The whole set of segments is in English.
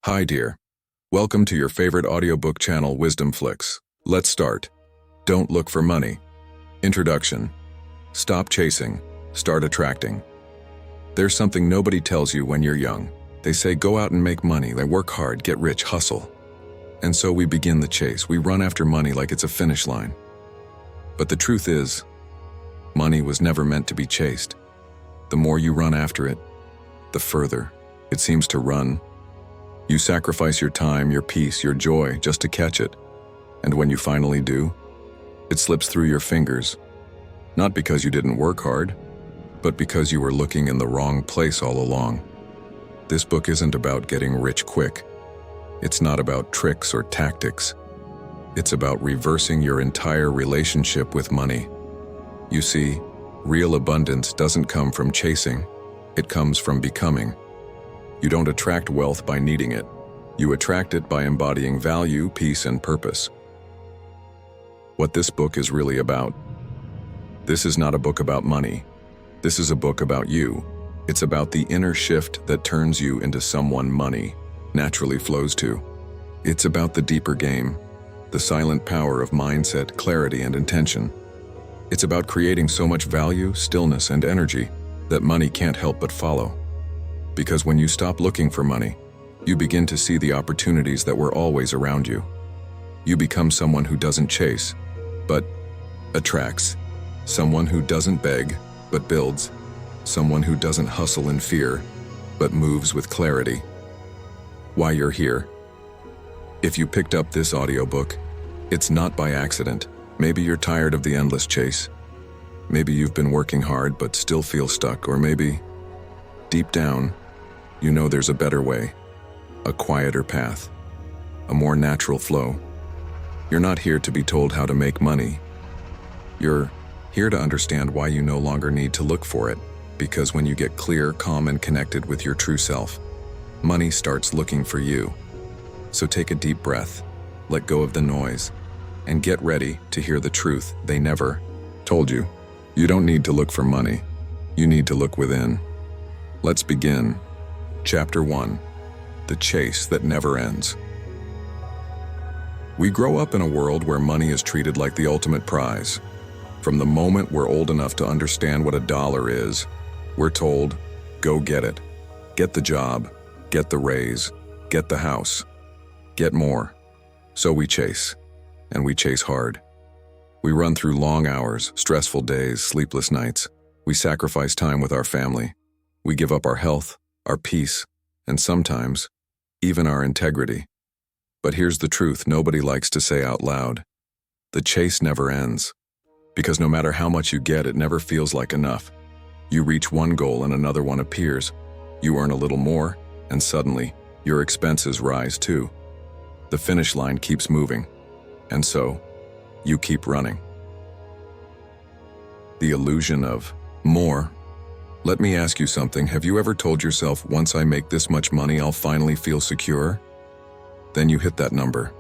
Hi dear. Welcome to your favorite audiobook channel, Wisdom Flicks. Let's start. Don't look for money. Introduction. Stop chasing. Start attracting. There's something nobody tells you when you're young. They say go out and make money, they work hard, get rich, hustle. And so we begin the chase. We run after money like it's a finish line. But the truth is, money was never meant to be chased. The more you run after it, the further it seems to run. You sacrifice your time, your peace, your joy just to catch it. And when you finally do, it slips through your fingers. Not because you didn't work hard, but because you were looking in the wrong place all along. This book isn't about getting rich quick. It's not about tricks or tactics. It's about reversing your entire relationship with money. You see, real abundance doesn't come from chasing. It comes from becoming. You don't attract wealth by needing it. You attract it by embodying value, peace, and purpose. What this book is really about. This is not a book about money. This is a book about you. It's about the inner shift that turns you into someone money naturally flows to. It's about the deeper game, the silent power of mindset, clarity, and intention. It's about creating so much value, stillness, and energy that money can't help but follow. Because when you stop looking for money, you begin to see the opportunities that were always around you. You become someone who doesn't chase, but attracts. Someone who doesn't beg, but builds. Someone who doesn't hustle in fear, but moves with clarity. Why you're here. If you picked up this audiobook, it's not by accident. Maybe you're tired of the endless chase. Maybe you've been working hard but still feel stuck, or maybe, deep down, you know there's a better way, a quieter path, a more natural flow. You're not here to be told how to make money. You're here to understand why you no longer need to look for it, because when you get clear, calm, and connected with your true self, money starts looking for you. So take a deep breath, let go of the noise, and get ready to hear the truth they never told you. You don't need to look for money. You need to look within. Let's begin. Chapter 1. The Chase That Never Ends. We grow up in a world where money is treated like the ultimate prize. From the moment we're old enough to understand what a dollar is, we're told, go get it. Get the job, get the raise, get the house, get more. So we chase, and we chase hard. We run through long hours, stressful days, sleepless nights. We sacrifice time with our family. We give up our health, our peace, and sometimes, even our integrity. But here's the truth nobody likes to say out loud. The chase never ends. Because no matter how much you get, it never feels like enough. You reach one goal and another one appears. You earn a little more, and suddenly, your expenses rise too. The finish line keeps moving, and so, you keep running. The illusion of more. Let me ask you something. Have you ever told yourself, once I make this much money, I'll finally feel secure? Then you hit that number.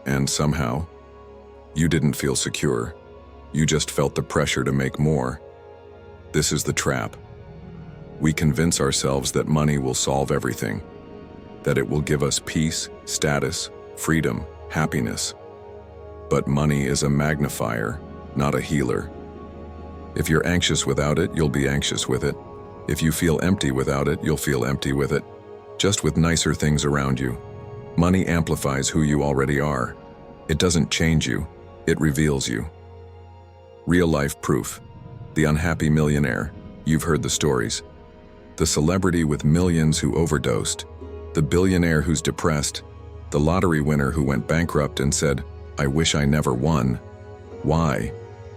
And somehow, you didn't feel secure. You just felt the pressure to make more. This is the trap. We convince ourselves that money will solve everything, that it will give us peace, status, freedom, happiness. But money is a magnifier, not a healer. If you're anxious without it, you'll be anxious with it. If you feel empty without it, you'll feel empty with it. Just with nicer things around you. Money amplifies who you already are. It doesn't change you, it reveals you. Real-life proof. The unhappy millionaire. You've heard the stories. The celebrity with millions who overdosed. The billionaire who's depressed. The lottery winner who went bankrupt and said, I wish I never won. Why?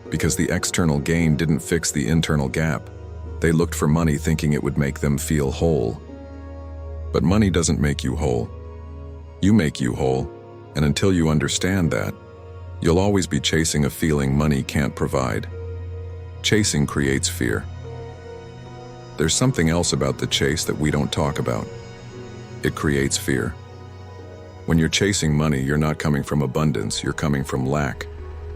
Because the external gain didn't fix the internal gap. They looked for money thinking it would make them feel whole. But money doesn't make you whole. You make you whole, and until you understand that, you'll always be chasing a feeling money can't provide. Chasing creates fear. There's something else about the chase that we don't talk about. It creates fear. When you're chasing money, you're not coming from abundance, you're coming from lack,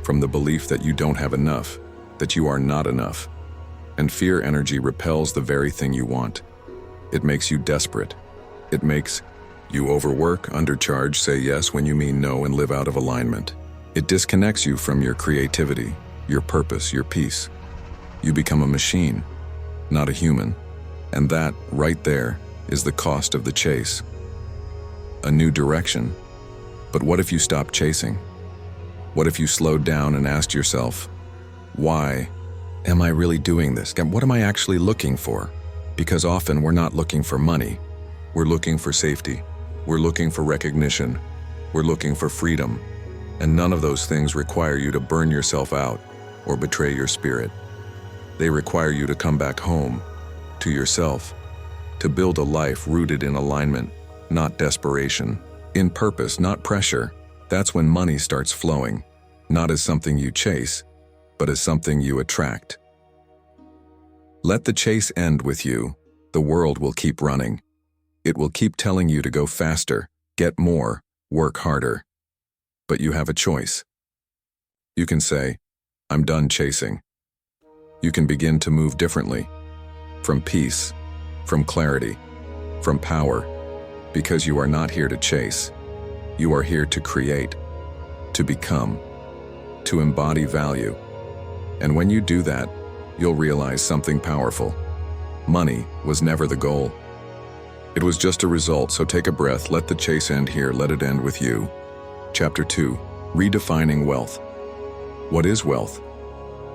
from the belief that you don't have enough, that you are not enough. And fear energy repels the very thing you want. It makes you desperate. It makes You overwork, undercharge, say yes when you mean no, and live out of alignment. It disconnects you from your creativity, your purpose, your peace. You become a machine, not a human. And that, right there, is the cost of the chase. A new direction. But what if you stopped chasing? What if you slowed down and asked yourself, why am I really doing this? What am I actually looking for? Because often we're not looking for money. We're looking for safety. We're looking for recognition. We're looking for freedom. And none of those things require you to burn yourself out or betray your spirit. They require you to come back home, to yourself, to build a life rooted in alignment, not desperation, in purpose, not pressure. That's when money starts flowing, not as something you chase, but as something you attract. Let the chase end with you. The world will keep running. It will keep telling you to go faster, get more, work harder. But you have a choice. You can say, I'm done chasing. You can begin to move differently, from peace, from clarity, from power, because you are not here to chase. You are here to create, to become, to embody value. And when you do that, you'll realize something powerful. Money was never the goal. It was just a result, so take a breath, let the chase end here, let it end with you. Chapter 2, Redefining Wealth. What is wealth?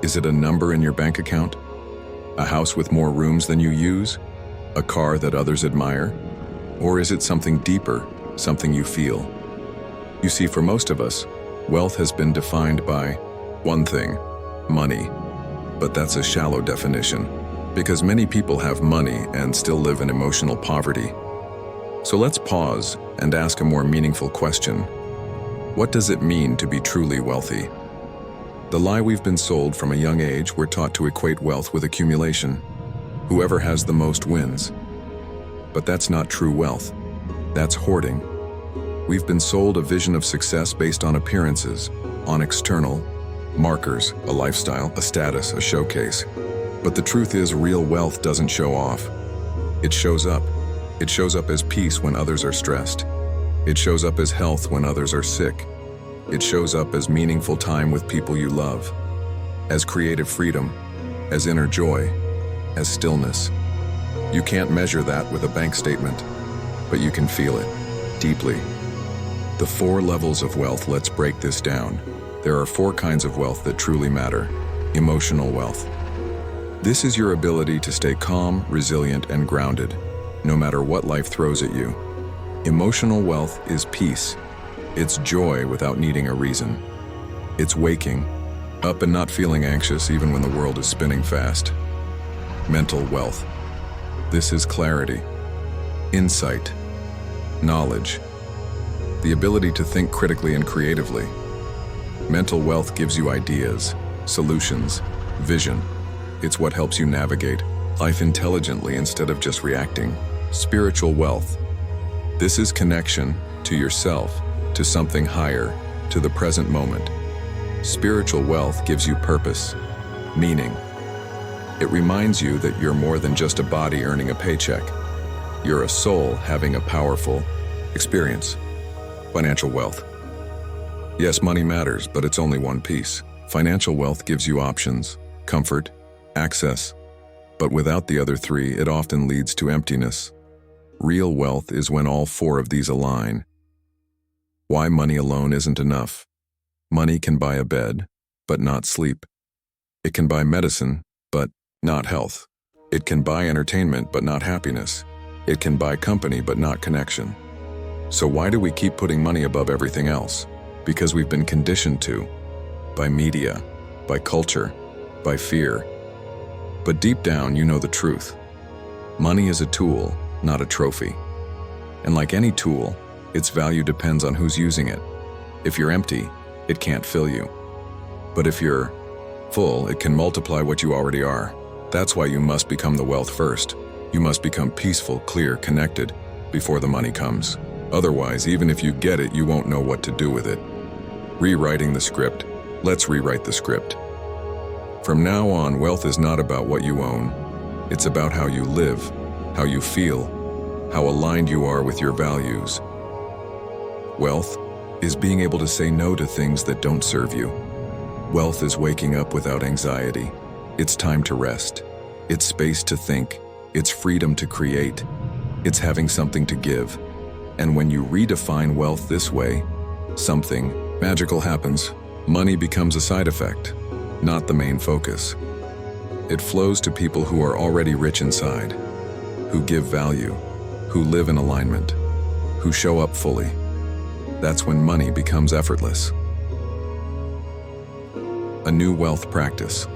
Is it a number in your bank account? A house with more rooms than you use? A car that others admire? Or is it something deeper, something you feel? You see, for most of us, wealth has been defined by one thing, money. But that's a shallow definition, because many people have money and still live in emotional poverty. So let's pause and ask a more meaningful question. What does it mean to be truly wealthy? The lie we've been sold from a young age, we're taught to equate wealth with accumulation. Whoever has the most wins. But that's not true wealth. That's hoarding. We've been sold a vision of success based on appearances, on external markers, a lifestyle, a status, a showcase. But the truth is, real wealth doesn't show off. It shows up. It shows up as peace when others are stressed. It shows up as health when others are sick. It shows up as meaningful time with people you love, as creative freedom, as inner joy, as stillness. You can't measure that with a bank statement, but you can feel it deeply. The 4 levels of wealth, let's break this down. There are 4 kinds of wealth that truly matter. Emotional wealth. This is your ability to stay calm, resilient, and grounded, no matter what life throws at you. Emotional wealth is peace. It's joy without needing a reason. It's waking up and not feeling anxious even when the world is spinning fast. Mental wealth. This is clarity, insight, knowledge, the ability to think critically and creatively. Mental wealth gives you ideas, solutions, vision. It's what helps you navigate life intelligently instead of just reacting. Spiritual wealth. This is connection to yourself, to something higher, to the present moment. Spiritual wealth gives you purpose, meaning. It reminds you that you're more than just a body earning a paycheck. You're a soul having a powerful experience. Financial wealth. Yes, money matters, but it's only one piece. Financial wealth gives you options, comfort, access. But without the other 3, it often leads to emptiness. Real wealth is when all 4 of these align. Why money alone isn't enough. Money can buy a bed, but not sleep. It can buy medicine, but not health. It can buy entertainment, but not happiness. It can buy company, but not connection. So why do we keep putting money above everything else? Because we've been conditioned to, by media, by culture, by fear. But deep down, you know the truth. Money is a tool, not a trophy. And like any tool, its value depends on who's using it. If you're empty, it can't fill you. But if you're full, it can multiply what you already are. That's why you must become the wealth first. You must become peaceful, clear, connected before the money comes. Otherwise, even if you get it, you won't know what to do with it. Rewriting the script. Let's rewrite the script. From now on, wealth is not about what you own. It's about how you live, how you feel, how aligned you are with your values, Wealth is being able to say no to things that don't serve you. Wealth is waking up without anxiety. It's time to rest. It's space to think. It's freedom to create. It's having something to give. And when you redefine wealth this way, something magical happens. Money becomes a side effect, not the main focus. It flows to people who are already rich inside, who give value, who live in alignment, who show up fully. That's when money becomes effortless. A new wealth practice.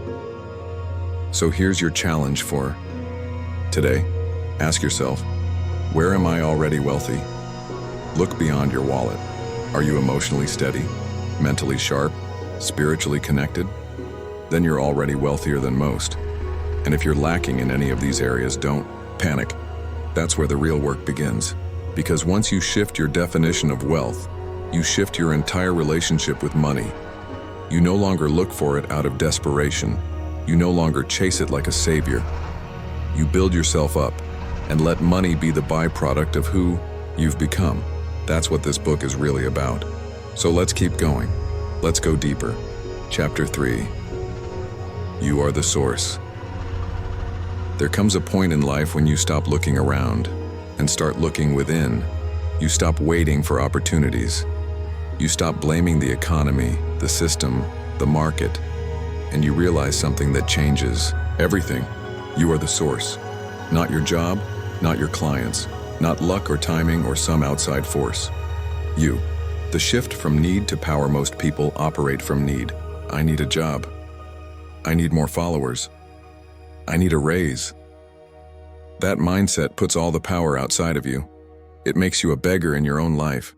So here's your challenge for today. Ask yourself, where am I already wealthy? Look beyond your wallet. Are you emotionally steady, mentally sharp, spiritually connected? Then you're already wealthier than most. And if you're lacking in any of these areas, don't panic. That's where the real work begins. Because once you shift your definition of wealth, you shift your entire relationship with money. You no longer look for it out of desperation. You no longer chase it like a savior. You build yourself up and let money be the byproduct of who you've become. That's what this book is really about. So let's keep going. Let's go deeper. Chapter 3. You are the source. There comes a point in life when you stop looking around and start looking within. You stop waiting for opportunities. You stop blaming the economy, the system, the market, and you realize something that changes everything. You are the source. Not your job, not your clients, not luck or timing or some outside force. You. The shift from need to power. Most people operate from need. I need a job. I need more followers. I need a raise. That mindset puts all the power outside of you. It makes you a beggar in your own life.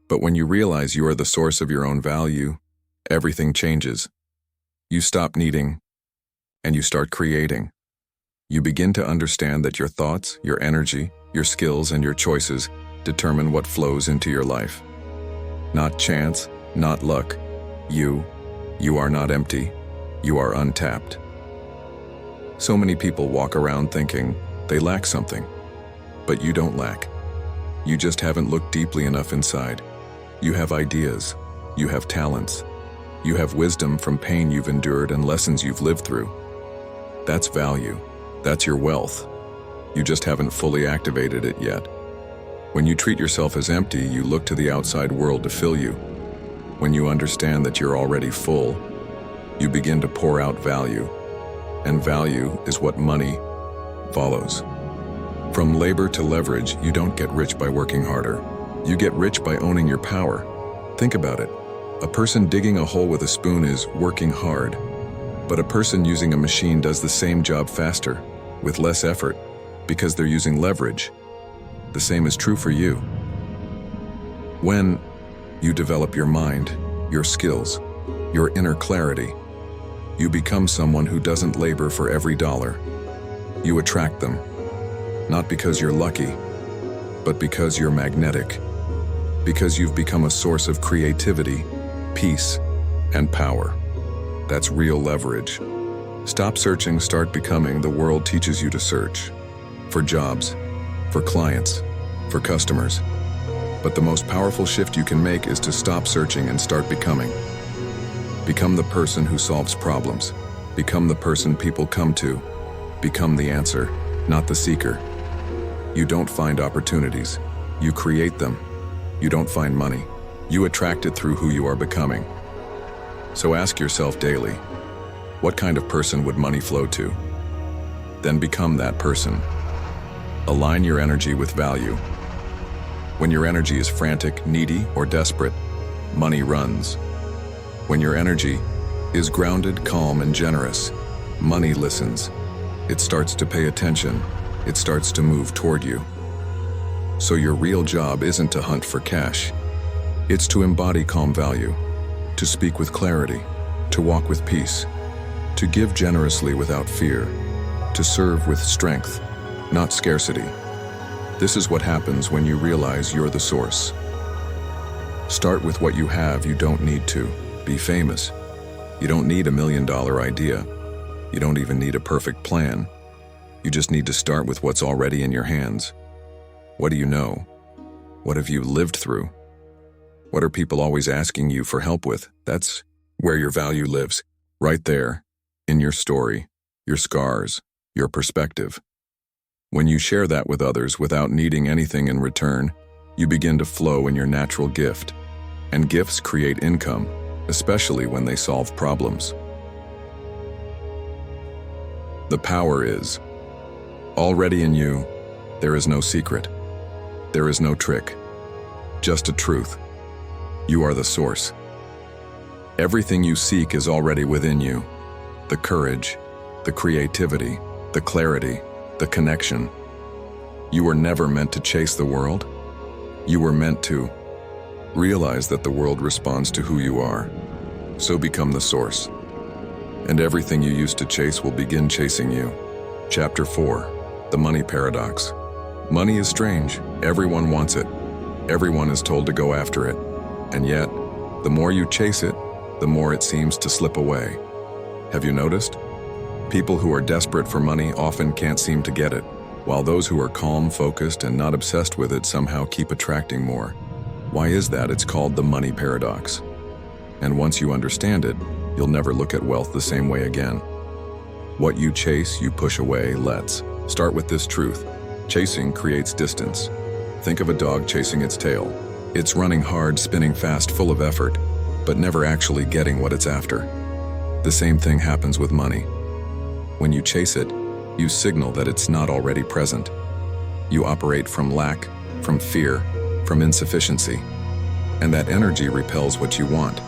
But when you realize you are the source of your own value, everything changes. You stop needing, and you start creating. You begin to understand that your thoughts, your energy, your skills, and your choices determine what flows into your life. Not chance, not luck. You are not empty. You are untapped. So many people walk around thinking they lack something, but you don't lack. You just haven't looked deeply enough inside. You have ideas. You have talents. You have wisdom from pain you've endured and lessons you've lived through. That's value. That's your wealth. You just haven't fully activated it yet. When you treat yourself as empty, you look to the outside world to fill you. When you understand that you're already full, you begin to pour out value. And value is what money follows. From labor to leverage, you don't get rich by working harder. You get rich by owning your power. Think about it. A person digging a hole with a spoon is working hard, but a person using a machine does the same job faster, with less effort, because they're using leverage. The same is true for you. When you develop your mind, your skills, your inner clarity, you become someone who doesn't labor for every dollar. You attract them, not because you're lucky, but because you're magnetic, because you've become a source of creativity, peace, and power. That's real leverage. Stop searching, start becoming. The world teaches you to search for jobs, for clients, for customers. But the most powerful shift you can make is to stop searching and start becoming. Become the person who solves problems. Become the person people come to. Become the answer, not the seeker. You don't find opportunities. You create them. You don't find money. You attract it through who you are becoming. So ask yourself daily, what kind of person would money flow to? Then become that person. Align your energy with value. When your energy is frantic, needy, or desperate, money runs. When your energy is grounded, calm, and generous, money listens. It starts to pay attention. It starts to move toward you. So your real job isn't to hunt for cash. It's to embody calm value, to speak with clarity, to walk with peace, to give generously without fear, to serve with strength, not scarcity. This is what happens when you realize you're the source. Start with what you have. You don't need to be famous. You don't need $1 million idea. You don't even need a perfect plan. You just need to start with what's already in your hands. What do you know? What have you lived through? What are people always asking you for help with? That's where your value lives, right there, in your story, your scars, your perspective. When you share that with others without needing anything in return, you begin to flow in your natural gift. And gifts create income, especially when they solve problems. The power is already in you. There is no secret. There is no trick. Just a truth. You are the source. Everything you seek is already within you. The courage, the creativity, the clarity, the connection. You were never meant to chase the world. You were meant to realize that the world responds to who you are. So become the source. And everything you used to chase will begin chasing you. Chapter 4, The Money Paradox. Money is strange. Everyone wants it. Everyone is told to go after it. And yet, the more you chase it, the more it seems to slip away. Have you noticed? People who are desperate for money often can't seem to get it, while those who are calm, focused, and not obsessed with it somehow keep attracting more. Why is that? It's called the money paradox. And once you understand it, you'll never look at wealth the same way again. What you chase, you push away. Let's start with this truth. Chasing creates distance. Think of a dog chasing its tail. It's running hard, spinning fast, full of effort, but never actually getting what it's after. The same thing happens with money. When you chase it, you signal that it's not already present. You operate from lack, from fear, from insufficiency. And that energy repels what you want,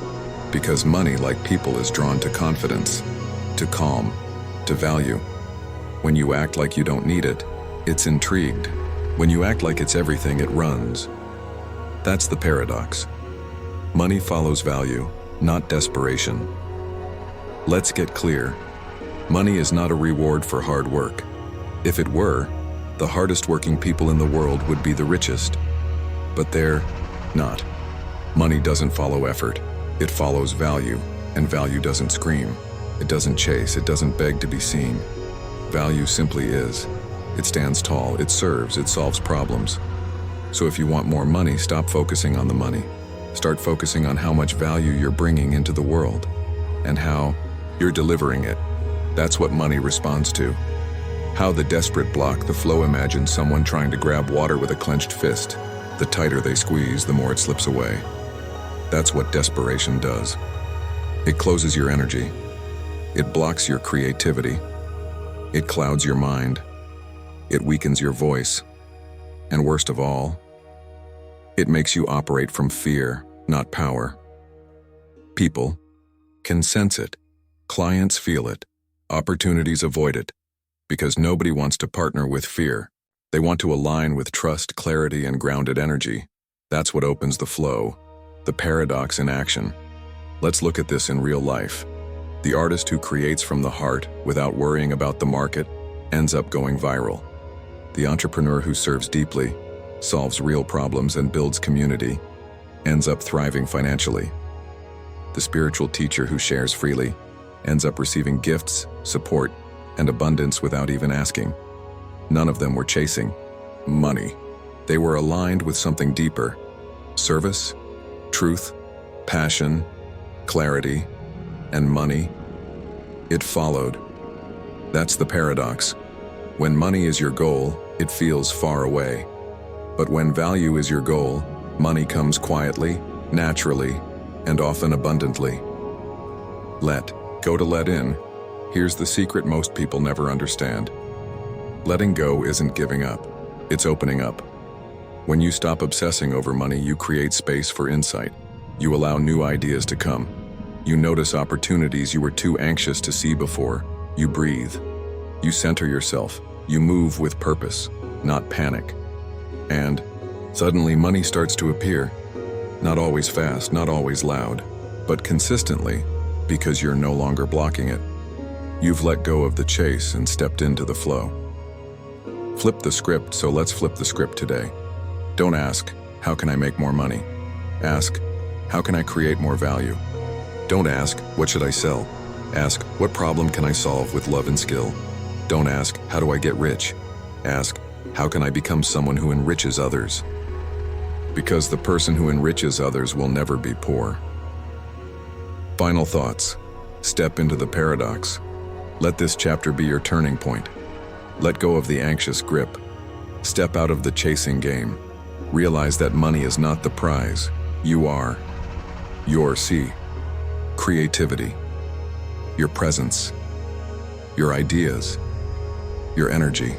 because money, like people, is drawn to confidence, to calm, to value. When you act like you don't need it, it's intrigued. When you act like it's everything, it runs. That's the paradox. Money follows value, not desperation. Let's get clear. Money is not a reward for hard work. If it were, the hardest working people in the world would be the richest. But they're not. Money doesn't follow effort. It follows value, and value doesn't scream. It doesn't chase. It doesn't beg to be seen. Value simply is. It stands tall. It serves. It solves problems. So if you want more money, stop focusing on the money. Start focusing on how much value you're bringing into the world and how you're delivering it. That's what money responds to. How the desperate block the flow. Imagine someone trying to grab water with a clenched fist. The tighter they squeeze, the more it slips away. That's what desperation does. It closes your energy. It blocks your creativity. It clouds your mind. It weakens your voice. And worst of all, it makes you operate from fear, not power. People can sense it. Clients feel it. Opportunities avoid it. Because nobody wants to partner with fear. They want to align with trust, clarity, and grounded energy. That's what opens the flow, the paradox in action. Let's look at this in real life. The artist who creates from the heart without worrying about the market ends up going viral. The entrepreneur who serves deeply, solves real problems, and builds community ends up thriving financially. The spiritual teacher who shares freely ends up receiving gifts, support, and abundance without even asking. None of them were chasing money. They were aligned with something deeper: service, truth, passion, clarity, and money. It followed. That's the paradox. When money is your goal, it feels far away. But when value is your goal, money comes quietly, naturally, and often abundantly. Let go to let in. Here's the secret most people never understand. Letting go isn't giving up. It's opening up. When you stop obsessing over money, you create space for insight. You allow new ideas to come. You notice opportunities you were too anxious to see before. You breathe. You center yourself. You move with purpose, not panic. And suddenly money starts to appear. Not always fast, not always loud, but consistently, because you're no longer blocking it. You've let go of the chase and stepped into the flow. Flip the script, so let's flip the script today. Don't ask, how can I make more money? Ask, how can I create more value? Don't ask, what should I sell? Ask, what problem can I solve with love and skill? Don't ask, how do I get rich? Ask, how can I become someone who enriches others? Because the person who enriches others will never be poor. Final thoughts. Step into the paradox. Let this chapter be your turning point. Let go of the anxious grip. Step out of the chasing game. Realize that money is not the prize. You are. Your creativity, your presence, your ideas, your energy.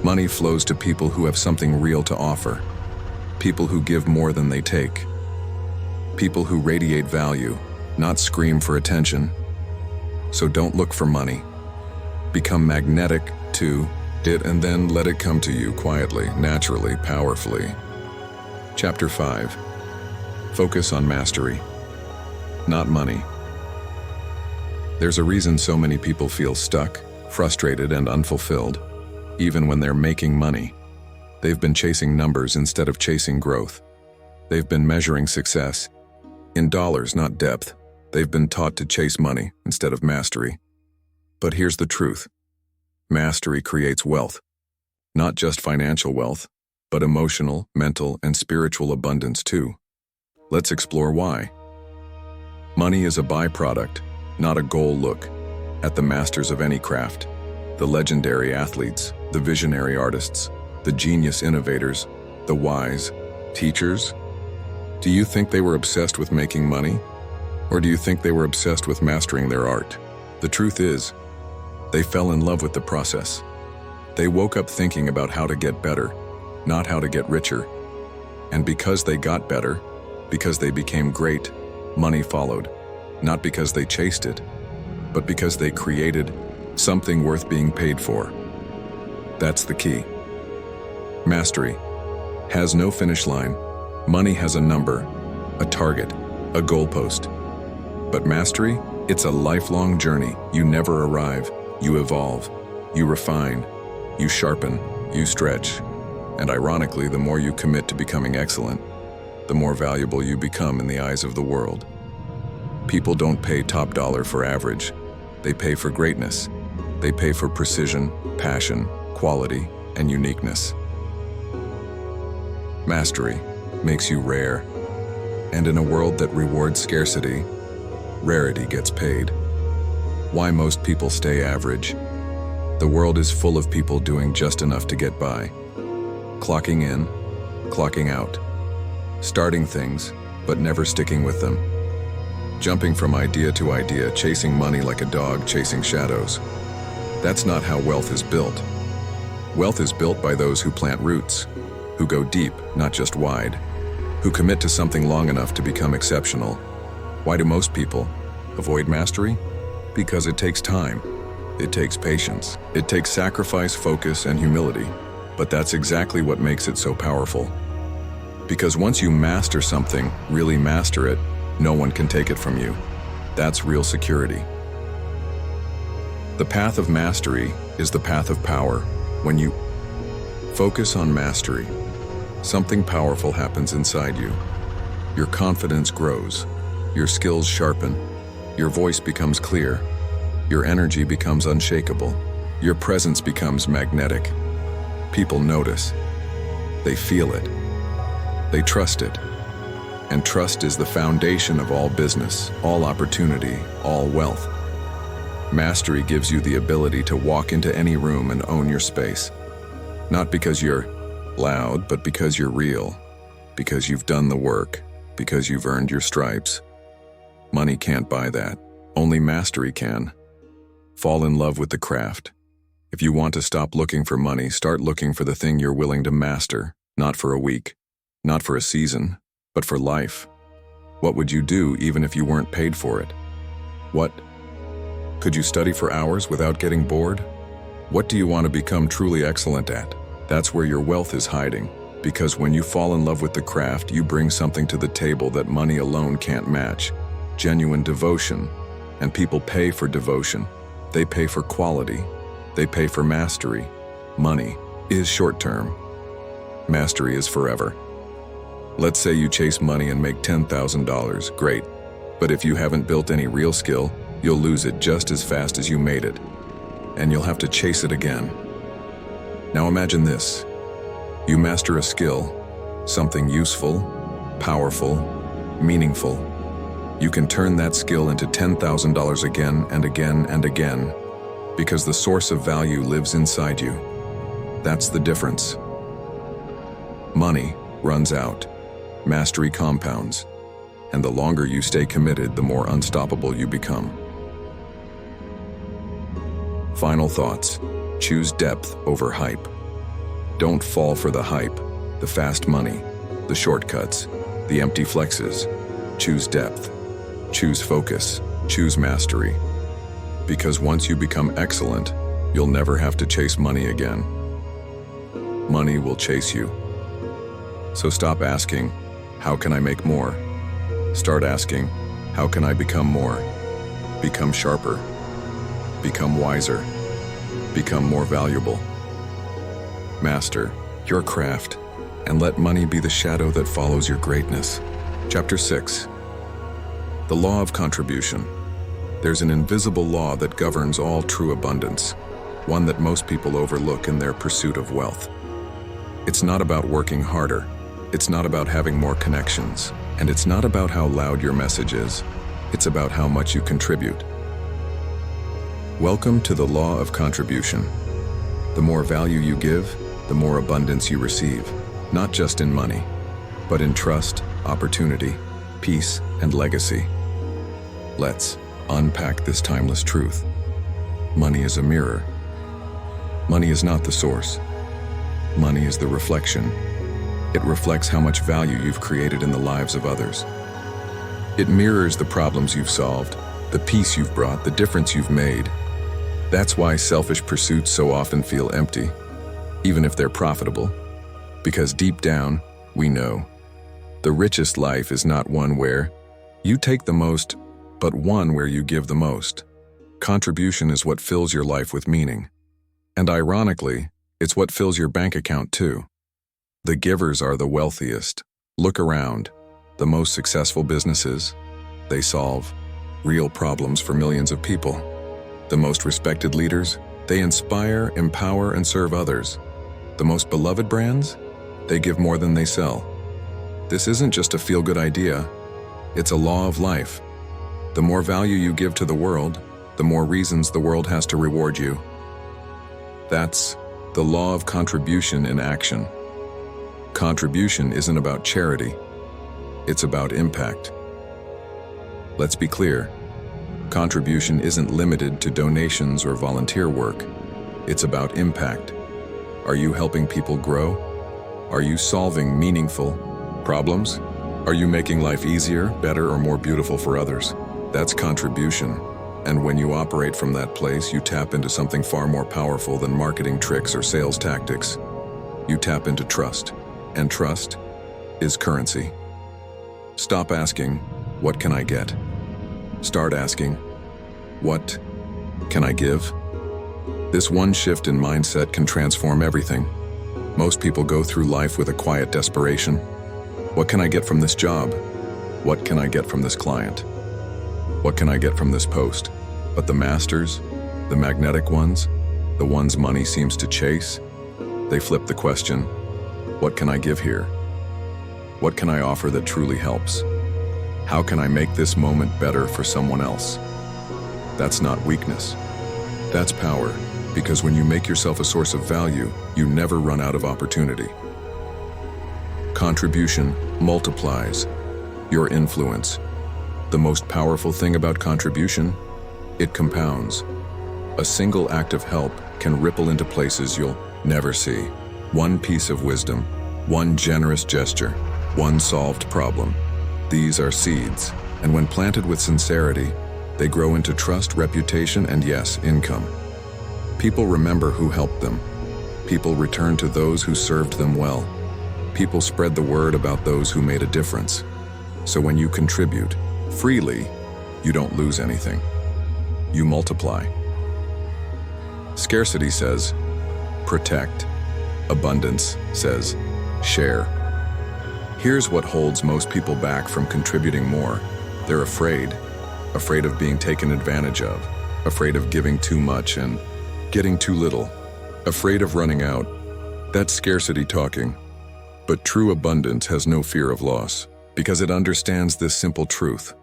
Money flows to people who have something real to offer. People who give more than they take. People who radiate value, not scream for attention. So don't look for money. Become magnetic to it and then let it come to you quietly, naturally, powerfully. Chapter 5. Focus on mastery, not money. There's a reason so many people feel stuck, frustrated, and unfulfilled, even when they're making money. They've been chasing numbers instead of chasing growth. They've been measuring success in dollars, not depth. They've been taught to chase money instead of mastery. But here's the truth. Mastery creates wealth. Not just financial wealth, but emotional, mental, and spiritual abundance too. Let's explore why. Money is a byproduct, not a goal. Look at the masters of any craft, the legendary athletes, the visionary artists, the genius innovators, the wise teachers. Do you think they were obsessed with making money? Or do you think they were obsessed with mastering their art? The truth is, they fell in love with the process. They woke up thinking about how to get better, not how to get richer. And because they got better, because they became great, money followed. Not because they chased it, but because they created something worth being paid for. That's the key. Mastery has no finish line. Money has a number, a target, a goalpost. But mastery, it's a lifelong journey. You never arrive. You evolve. You refine. You sharpen. You stretch. And ironically, the more you commit to becoming excellent, the more valuable you become in the eyes of the world. People don't pay top dollar for average. They pay for greatness. They pay for precision, passion, quality, and uniqueness. Mastery makes you rare. And in a world that rewards scarcity, rarity gets paid. Why most people stay average? The world is full of people doing just enough to get by. Clocking in, clocking out. Starting things, but never sticking with them. Jumping from idea to idea, chasing money like a dog chasing shadows. That's not how wealth is built. Wealth is built by those who plant roots, who go deep, not just wide, who commit to something long enough to become exceptional. Why do most people avoid mastery? Because it takes time. It takes patience. It takes sacrifice, focus, and humility. But that's exactly what makes it so powerful. Because once you master something, really master it, no one can take it from you. That's real security. The path of mastery is the path of power. When you focus on mastery, something powerful happens inside you. Your confidence grows. Your skills sharpen. Your voice becomes clear. Your energy becomes unshakable. Your presence becomes magnetic. People notice. They feel it. They trust it. And trust is the foundation of all business, all opportunity, all wealth. Mastery gives you the ability to walk into any room and own your space. Not because you're loud, but because you're real. Because you've done the work. Because you've earned your stripes. Money can't buy that. Only mastery can. Fall in love with the craft. If you want to stop looking for money, start looking for the thing you're willing to master. Not for a week. Not for a season. But for life. What would you do even if you weren't paid for it? What? Could you study for hours without getting bored? What do you want to become truly excellent at? That's where your wealth is hiding. Because when you fall in love with the craft, you bring something to the table that money alone can't match. Genuine devotion. And people pay for devotion. They pay for quality. They pay for mastery. Money is short-term. Mastery is forever. Let's say you chase money and make $10,000. Great. But if you haven't built any real skill, you'll lose it just as fast as you made it. And you'll have to chase it again. Now imagine this. You master a skill, something useful, powerful, meaningful. You can turn that skill into $10,000 again and again and again, because the source of value lives inside you. That's the difference. Money runs out, mastery compounds, and the longer you stay committed, the more unstoppable you become. Final thoughts. Choose depth over hype. Don't fall for the hype, the fast money, the shortcuts, the empty flexes. Choose depth. Choose focus. Choose mastery. Because once you become excellent, you'll never have to chase money again. Money will chase you. So stop asking, how can I make more? Start asking, how can I become more? Become sharper. Become wiser. Become more valuable. Master your craft and let money be the shadow that follows your greatness. Chapter 6. The Law of Contribution. There's an invisible law that governs all true abundance, one that most people overlook in their pursuit of wealth. It's not about working harder. It's not about having more connections. And it's not about how loud your message is. It's about how much you contribute. Welcome to the Law of Contribution. The more value you give, the more abundance you receive, not just in money, but in trust, opportunity, peace, and legacy. Let's unpack this timeless truth. Money is a mirror. Money is not the source. Money is the reflection. It reflects how much value you've created in the lives of others. It mirrors the problems you've solved, the peace you've brought, the difference you've made. That's why selfish pursuits so often feel empty, even if they're profitable. Because deep down, we know the richest life is not one where you take the most, but one where you give the most. Contribution is what fills your life with meaning. And ironically, it's what fills your bank account too. The givers are the wealthiest. Look around. The most successful businesses, they solve real problems for millions of people. The most respected leaders, they inspire, empower, and serve others. The most beloved brands, they give more than they sell. This isn't just a feel-good idea. It's a law of life. The more value you give to the world, the more reasons the world has to reward you. That's the law of contribution in action. Contribution isn't about charity. It's about impact. Let's be clear. Contribution isn't limited to donations or volunteer work. It's about impact. Are you helping people grow? Are you solving meaningful problems? Are you making life easier, better, or more beautiful for others? That's contribution. And when you operate from that place, you tap into something far more powerful than marketing tricks or sales tactics. You tap into trust. And trust is currency. Stop asking, what can I get? Start asking, what can I give? This one shift in mindset can transform everything. Most people go through life with a quiet desperation. What can I get from this job? What can I get from this client? What can I get from this post? But the masters, the magnetic ones, the ones money seems to chase, they flip the question, what can I give here? What can I offer that truly helps? How can I make this moment better for someone else? That's not weakness. That's power, because when you make yourself a source of value, you never run out of opportunity. Contribution multiplies your influence. The most powerful thing about contribution, it compounds. A single act of help can ripple into places you'll never see. One piece of wisdom, one generous gesture, one solved problem. These are seeds, and when planted with sincerity, they grow into trust, reputation, and yes, income. People remember who helped them. People return to those who served them well. People spread the word about those who made a difference. So when you contribute freely, you don't lose anything. You multiply. Scarcity says, protect. Abundance says, share. Here's what holds most people back from contributing more. They're afraid of being taken advantage of, afraid of giving too much and getting too little, afraid of running out. That's scarcity talking. But true abundance has no fear of loss, because it understands this simple truth.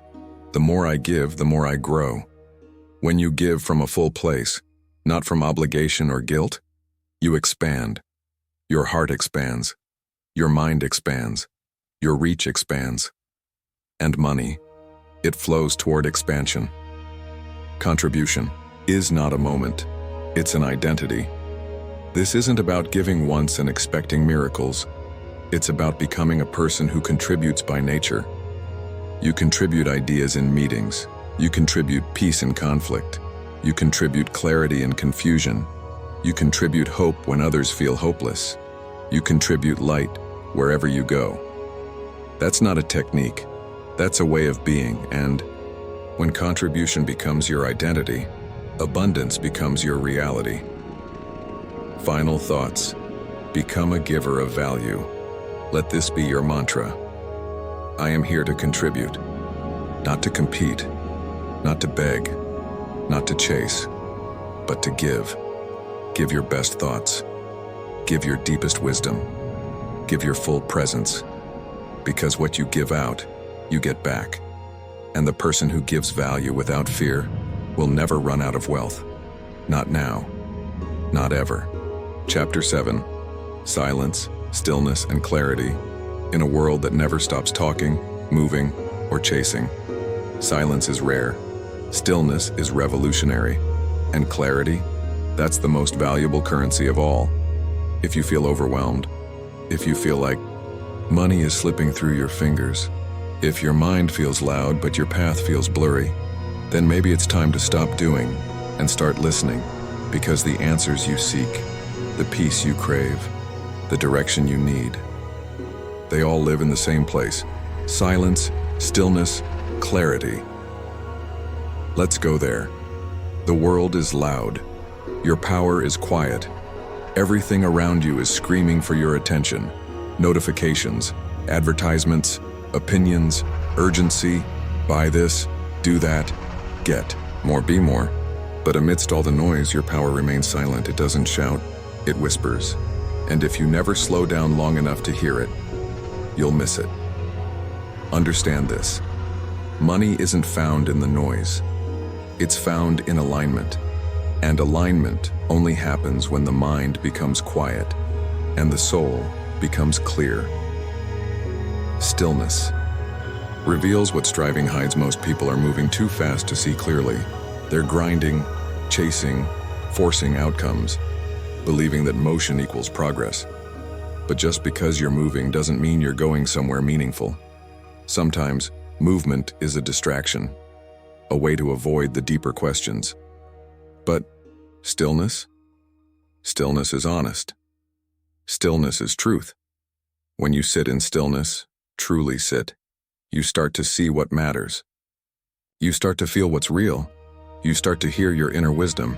The more I give, the more I grow. When you give from a full place, not from obligation or guilt, you expand. Your heart expands. Your mind expands. Your reach expands. And money, it flows toward expansion. Contribution is not a moment. It's an identity. This isn't about giving once and expecting miracles. It's about becoming a person who contributes by nature. You contribute ideas in meetings. You contribute peace in conflict. You contribute clarity in confusion. You contribute hope when others feel hopeless. You contribute light wherever you go. That's not a technique. That's a way of being, and when contribution becomes your identity, abundance becomes your reality. Final thoughts. Become a giver of value. Let this be your mantra. I am here to contribute, not to compete, not to beg, not to chase, but to give. Give your best thoughts. Give your deepest wisdom. Give your full presence. Because what you give out, you get back. And the person who gives value without fear will never run out of wealth. Not now. Not ever. Chapter 7. Silence, stillness, and clarity. In a world that never stops talking, moving, or chasing. Silence is rare. Stillness is revolutionary. And clarity, that's the most valuable currency of all. If you feel overwhelmed, if you feel like money is slipping through your fingers, if your mind feels loud but your path feels blurry, then maybe it's time to stop doing and start listening, because the answers you seek, the peace you crave, the direction you need, they all live in the same place. Silence, stillness, clarity. Let's go there. The world is loud. Your power is quiet. Everything around you is screaming for your attention. Notifications, advertisements, opinions, urgency, buy this, do that, get more, be more. But amidst all the noise, your power remains silent. It doesn't shout, it whispers. And if you never slow down long enough to hear it, you'll miss it. Understand this. Money isn't found in the noise. It's found in alignment. And alignment only happens when the mind becomes quiet and the soul becomes clear. Stillness reveals what striving hides. Most people are moving too fast to see clearly. They're grinding, chasing, forcing outcomes, believing that motion equals progress. But just because you're moving doesn't mean you're going somewhere meaningful. Sometimes, movement is a distraction, a way to avoid the deeper questions. But stillness? Stillness is honest. Stillness is truth. When you sit in stillness, truly sit, you start to see what matters. You start to feel what's real. You start to hear your inner wisdom.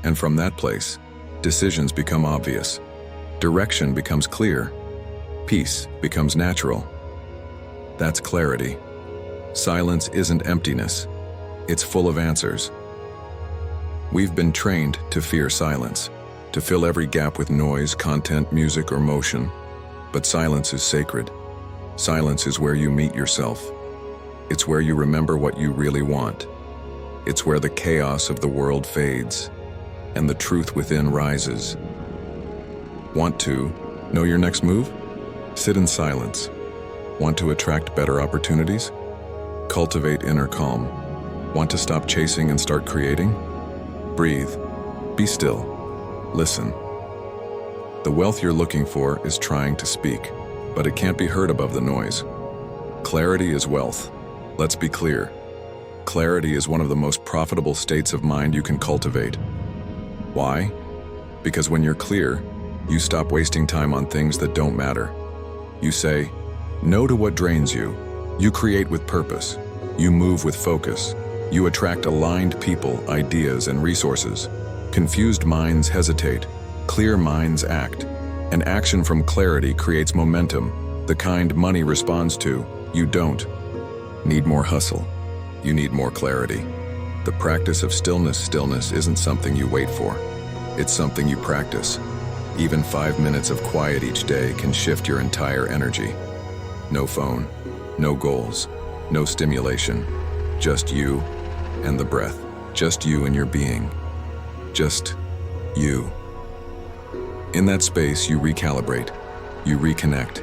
And from that place, decisions become obvious. Direction becomes clear. Peace becomes natural. That's clarity. Silence isn't emptiness. It's full of answers. We've been trained to fear silence, to fill every gap with noise, content, music, or motion. But silence is sacred. Silence is where you meet yourself. It's where you remember what you really want. It's where the chaos of the world fades and the truth within rises. Want to know your next move? Sit in silence. Want to attract better opportunities? Cultivate inner calm. Want to stop chasing and start creating? Breathe. Be still. Listen. The wealth you're looking for is trying to speak, but it can't be heard above the noise. Clarity is wealth. Let's be clear. Clarity is one of the most profitable states of mind you can cultivate. Why? Because when you're clear, you stop wasting time on things that don't matter. You say no to what drains you. You create with purpose. You move with focus. You attract aligned people, ideas, and resources. Confused minds hesitate. Clear minds act. And action from clarity creates momentum, the kind money responds to. You don't need more hustle. You need more clarity. The practice of stillness isn't something you wait for. It's something you practice. Even 5 minutes of quiet each day can shift your entire energy. No phone, no goals, no stimulation, just you and the breath, just you and your being, just you. In that space, you recalibrate, you reconnect,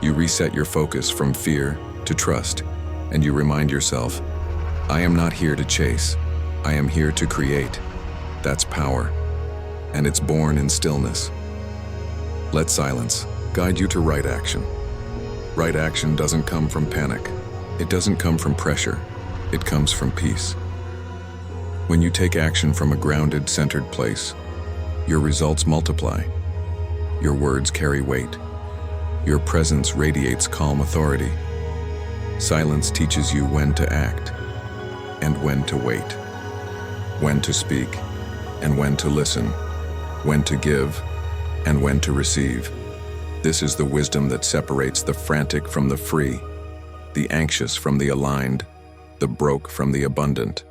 you reset your focus from fear to trust, and you remind yourself, I am not here to chase, I am here to create. That's power, and it's born in stillness. Let silence guide you to right action. Right action doesn't come from panic. It doesn't come from pressure. It comes from peace. When you take action from a grounded, centered place, your results multiply. Your words carry weight. Your presence radiates calm authority. Silence teaches you when to act and when to wait, when to speak and when to listen, when to give and when to receive. This is the wisdom that separates the frantic from the free, the anxious from the aligned, the broke from the abundant.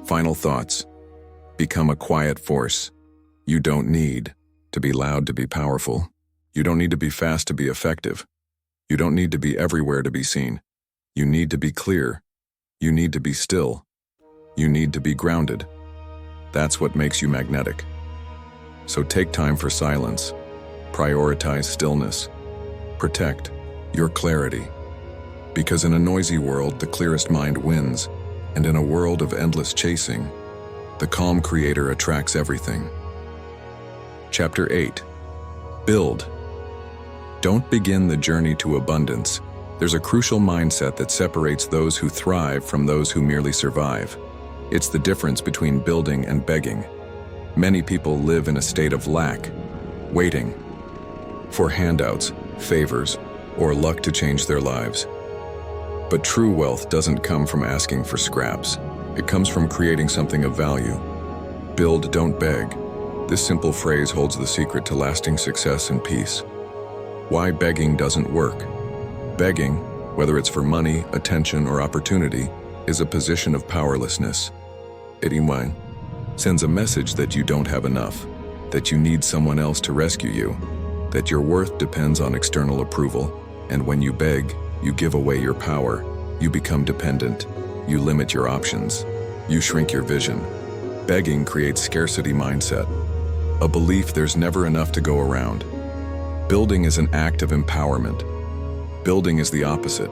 Final thoughts. Become a quiet force. You don't need to be loud to be powerful. You don't need to be fast to be effective. You don't need to be everywhere to be seen. You need to be clear. You need to be still. You need to be grounded. That's what makes you magnetic. So take time for silence. Prioritize stillness. Protect your clarity. Because in a noisy world, the clearest mind wins, and in a world of endless chasing, the calm creator attracts everything. Chapter 8. Build. Don't begin the journey to abundance. There's a crucial mindset that separates those who thrive from those who merely survive. It's the difference between building and begging. Many people live in a state of lack, waiting for handouts, favors, or luck to change their lives. But true wealth doesn't come from asking for scraps. It comes from creating something of value. Build, don't beg. This simple phrase holds the secret to lasting success and peace. Why begging doesn't work. Begging, whether it's for money, attention, or opportunity, is a position of powerlessness. It sends a message that you don't have enough, that you need someone else to rescue you, that your worth depends on external approval, and when you beg, you give away your power, you become dependent, you limit your options, you shrink your vision. Begging creates scarcity mindset, a belief there's never enough to go around. Building is an act of empowerment. Building is the opposite.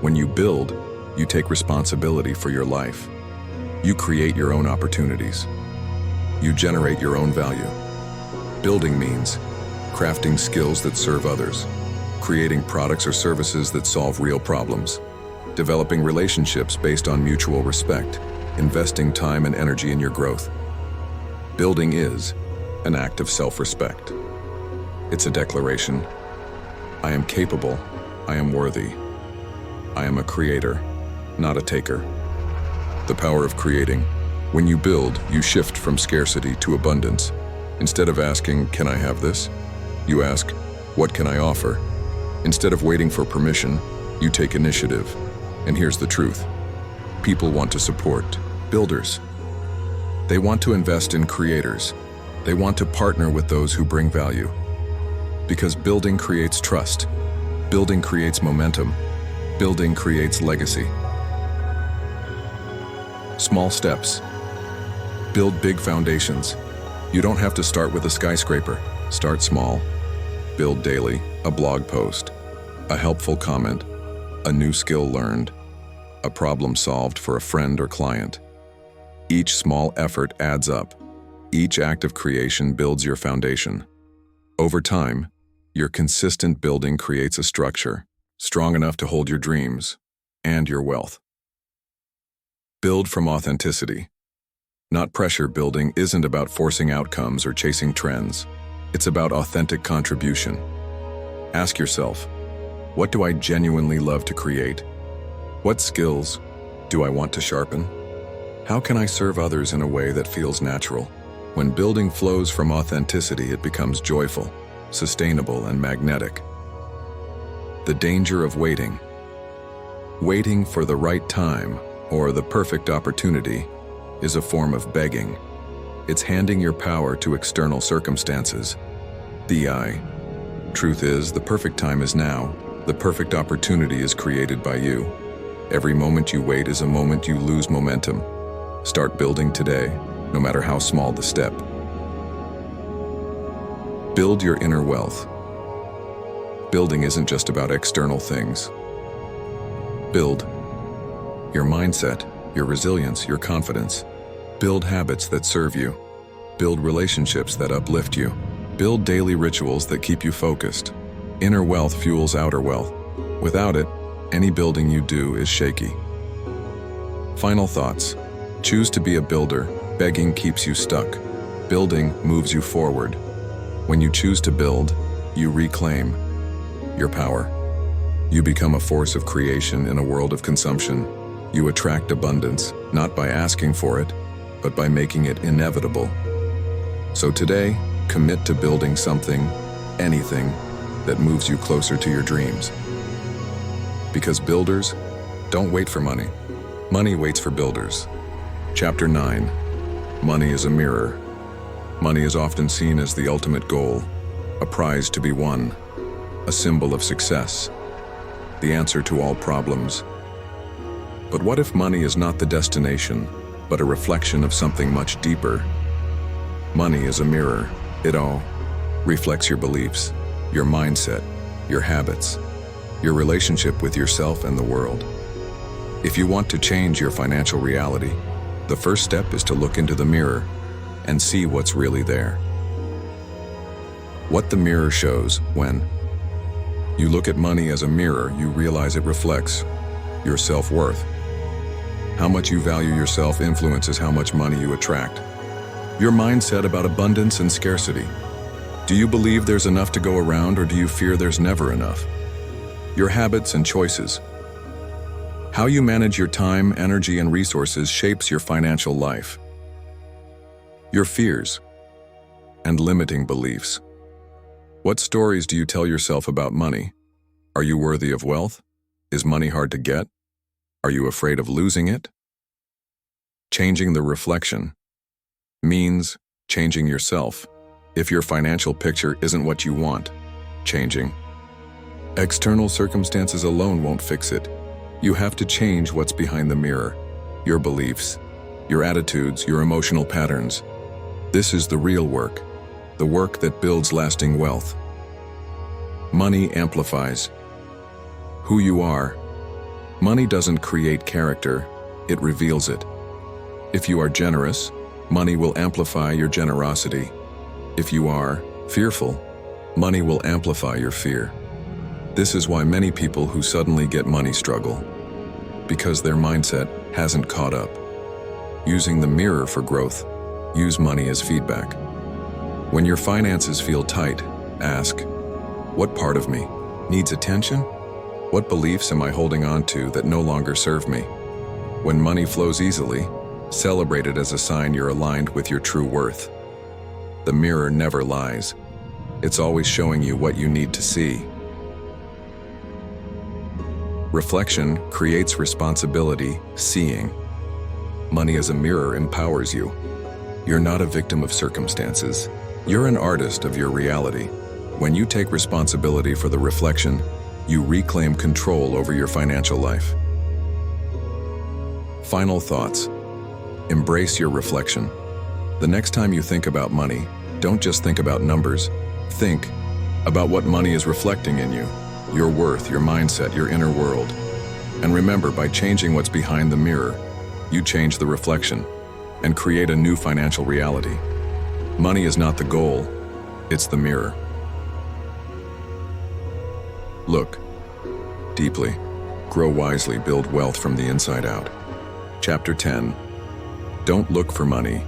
When you build, you take responsibility for your life. You create your own opportunities. You generate your own value. Building means crafting skills that serve others, creating products or services that solve real problems, developing relationships based on mutual respect, investing time and energy in your growth. Building is an act of self-respect. It's a declaration. I am capable. I am worthy. I am a creator, not a taker. The power of creating. When you build, you shift from scarcity to abundance. Instead of asking, can I have this? You ask, what can I offer? Instead of waiting for permission, you take initiative. And here's the truth. People want to support builders. They want to invest in creators. They want to partner with those who bring value. Because building creates trust. Building creates momentum. Building creates legacy. Small steps. Build big foundations. You don't have to start with a skyscraper. Start small. Build daily, a blog post, a helpful comment, a new skill learned, a problem solved for a friend or client. Each small effort adds up. Each act of creation builds your foundation. Over time, your consistent building creates a structure strong enough to hold your dreams and your wealth. Build from authenticity. Not pressure. Building isn't about forcing outcomes or chasing trends. It's about authentic contribution. Ask yourself, what do I genuinely love to create? What skills do I want to sharpen? How can I serve others in a way that feels natural? When building flows from authenticity, it becomes joyful, sustainable, and magnetic. The danger of waiting. Waiting for the right time or the perfect opportunity is a form of begging. It's handing your power to external circumstances. The truth is, the perfect time is now. The perfect opportunity is created by you. Every moment you wait is a moment you lose momentum. Start building today, no matter how small the step. Build your inner wealth. Building isn't just about external things. Build your mindset, your resilience, your confidence. Build habits that serve you. Build relationships that uplift you. Build daily rituals that keep you focused. Inner wealth fuels outer wealth. Without it, any building you do is shaky. Final thoughts. Choose to be a builder. Begging keeps you stuck. Building moves you forward. When you choose to build, you reclaim your power. You become a force of creation in a world of consumption. You attract abundance, not by asking for it, but by making it inevitable. So today, commit to building something, anything, that moves you closer to your dreams. Because builders don't wait for money. Money waits for builders. Chapter 9. Money is a mirror. Money is often seen as the ultimate goal, a prize to be won, a symbol of success, the answer to all problems. But what if money is not the destination, but a reflection of something much deeper? Money is a mirror. It all reflects your beliefs, your mindset, your habits, your relationship with yourself and the world. If you want to change your financial reality, the first step is to look into the mirror and see what's really there. What the mirror shows. When you look at money as a mirror, you realize it reflects your self-worth. How much you value yourself influences how much money you attract. Your mindset about abundance and scarcity. Do you believe there's enough to go around, or do you fear there's never enough? Your habits and choices. How you manage your time, energy, and resources shapes your financial life. Your fears and limiting beliefs. What stories do you tell yourself about money? Are you worthy of wealth? Is money hard to get? Are you afraid of losing it? Changing the reflection means changing yourself. If your financial picture isn't what you want, changing. External circumstances alone won't fix it. You have to change what's behind the mirror, your beliefs, your attitudes, your emotional patterns. This is the real work, the work that builds lasting wealth. Money amplifies who you are. Money doesn't create character, it reveals it. If you are generous, money will amplify your generosity. If you are fearful, money will amplify your fear. This is why many people who suddenly get money struggle, because their mindset hasn't caught up. Using the mirror for growth, use money as feedback. When your finances feel tight, ask, what part of me needs attention? What beliefs am I holding on to that no longer serve me? When money flows easily, celebrate it as a sign you're aligned with your true worth. The mirror never lies. It's always showing you what you need to see. Reflection creates responsibility, seeing. Money as a mirror empowers you. You're not a victim of circumstances. You're an artist of your reality. When you take responsibility for the reflection, you reclaim control over your financial life. Final thoughts. Embrace your reflection. The next time you think about money, don't just think about numbers. Think about what money is reflecting in you, your worth, your mindset, your inner world. And remember, by changing what's behind the mirror, you change the reflection and create a new financial reality. Money is not the goal, it's the mirror. Look deeply, grow wisely, build wealth from the inside out. Chapter 10. Don't look for money.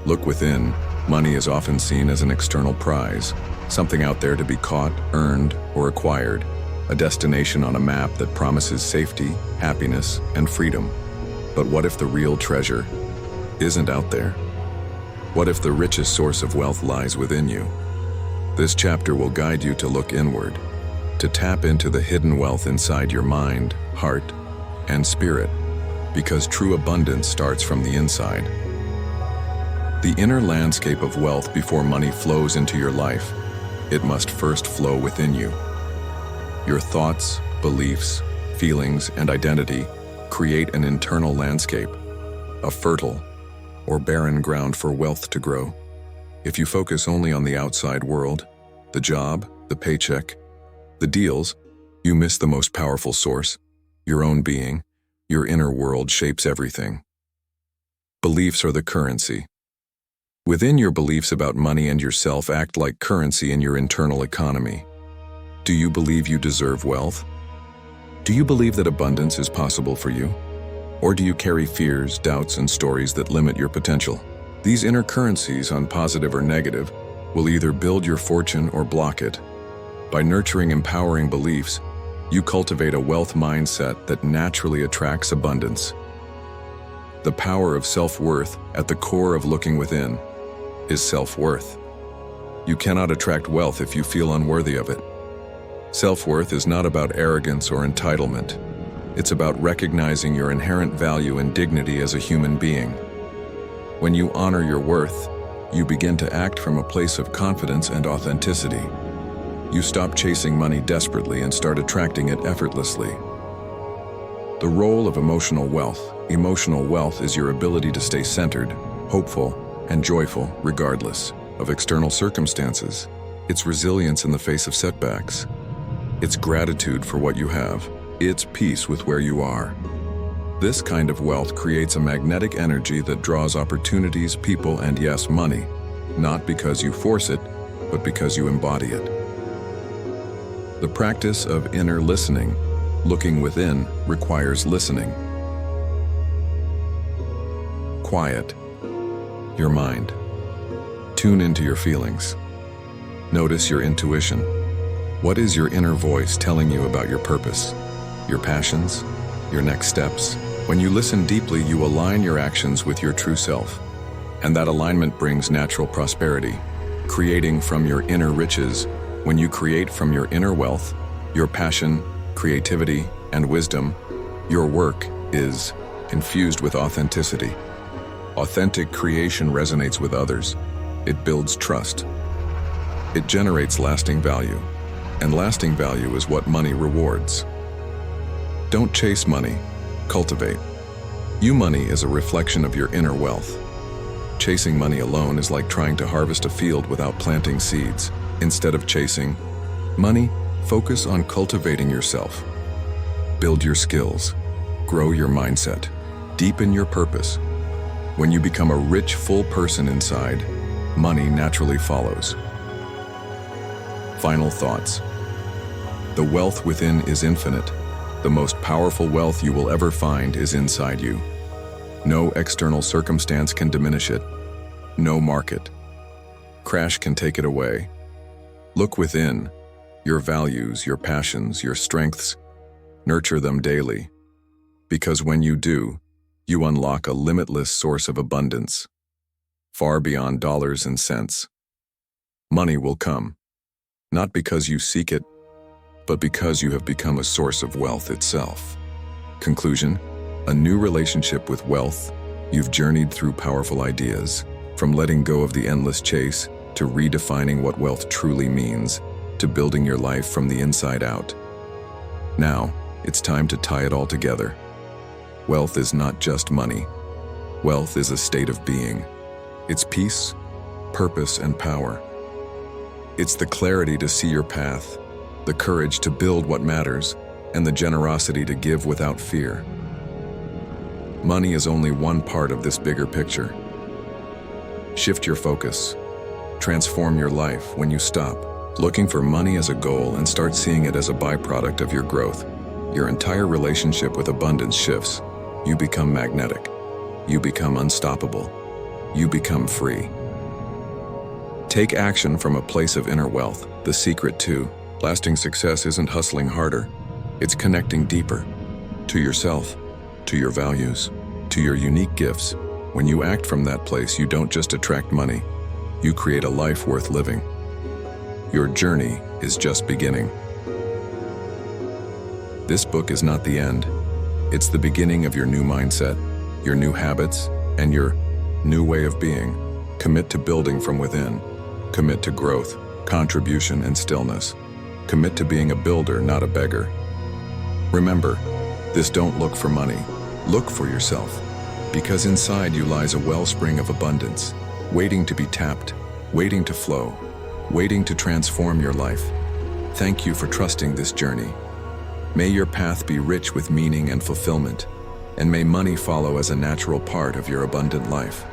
Look within. Money is often seen as an external prize, something out there to be caught, earned, or acquired, a destination on a map that promises safety, happiness, and freedom. But what if the real treasure isn't out there? What if the richest source of wealth lies within you? This chapter will guide you to look inward, to tap into the hidden wealth inside your mind, heart, and spirit, because true abundance starts from the inside. The inner landscape of wealth before money flows into your life. It must first flow within you. Your thoughts, beliefs, feelings, and identity create an internal landscape, a fertile or barren ground for wealth to grow. If you focus only on the outside world, the job, the paycheck, the deals, you miss the most powerful source, your own being. Your inner world shapes everything. Beliefs are the currency. Within your beliefs about money and yourself act like currency in your internal economy. Do you believe you deserve wealth? Do you believe that abundance is possible for you? Or do you carry fears, doubts, and stories that limit your potential? These inner currencies, on positive or negative, will either build your fortune or block it. By nurturing empowering beliefs, you cultivate a wealth mindset that naturally attracts abundance. The power of self-worth at the core of looking within is self-worth. You cannot attract wealth if you feel unworthy of it. Self-worth is not about arrogance or entitlement. It's about recognizing your inherent value and dignity as a human being. When you honor your worth, you begin to act from a place of confidence and authenticity. You stop chasing money desperately and start attracting it effortlessly. The role of emotional wealth. Emotional wealth is your ability to stay centered, hopeful, and joyful regardless of external circumstances. It's resilience in the face of setbacks. It's gratitude for what you have. It's peace with where you are. This kind of wealth creates a magnetic energy that draws opportunities, people, and yes, money, not because you force it, but because you embody it. The practice of inner listening, looking within, requires listening. Quiet your mind. Tune into your feelings. Notice your intuition. What is your inner voice telling you about your purpose, your passions, your next steps? When you listen deeply, you align your actions with your true self, and that alignment brings natural prosperity, creating from your inner riches. When you create from your inner wealth, your passion, creativity, and wisdom, your work is infused with authenticity. Authentic creation resonates with others. It builds trust. It generates lasting value, and lasting value is what money rewards. Don't chase money, cultivate. Money is a reflection of your inner wealth. Chasing money alone is like trying to harvest a field without planting seeds. Instead of chasing money, focus on cultivating yourself. Build your skills, grow your mindset, deepen your purpose. When you become a rich, full person inside, money naturally follows. Final thoughts. The wealth within is infinite. The most powerful wealth you will ever find is inside you. No external circumstance can diminish it. No market crash can take it away. Look within, your values, your passions, your strengths. Nurture them daily. Because when you do, you unlock a limitless source of abundance, far beyond dollars and cents. Money will come, not because you seek it, but because you have become a source of wealth itself. Conclusion: a new relationship with wealth. You've journeyed through powerful ideas, from letting go of the endless chase to redefining what wealth truly means, to building your life from the inside out. Now, it's time to tie it all together. Wealth is not just money. Wealth is a state of being. It's peace, purpose, and power. It's the clarity to see your path, the courage to build what matters, and the generosity to give without fear. Money is only one part of this bigger picture. Shift your focus. Transform your life when you stop looking for money as a goal and start seeing it as a byproduct of your growth. Your entire relationship with abundance shifts. You become magnetic. You become unstoppable. You become free. Take action from a place of inner wealth. The secret to lasting success isn't hustling harder. It's connecting deeper to yourself, to your values, to your unique gifts. When you act from that place, you don't just attract money. You create a life worth living. Your journey is just beginning. This book is not the end. It's the beginning of your new mindset, your new habits, and your new way of being. Commit to building from within. Commit to growth, contribution, and stillness. Commit to being a builder, not a beggar. Remember, this don't look for money. Look for yourself. Because inside you lies a wellspring of abundance, waiting to be tapped, waiting to flow, waiting to transform your life. Thank you for trusting this journey. May your path be rich with meaning and fulfillment, and may money follow as a natural part of your abundant life.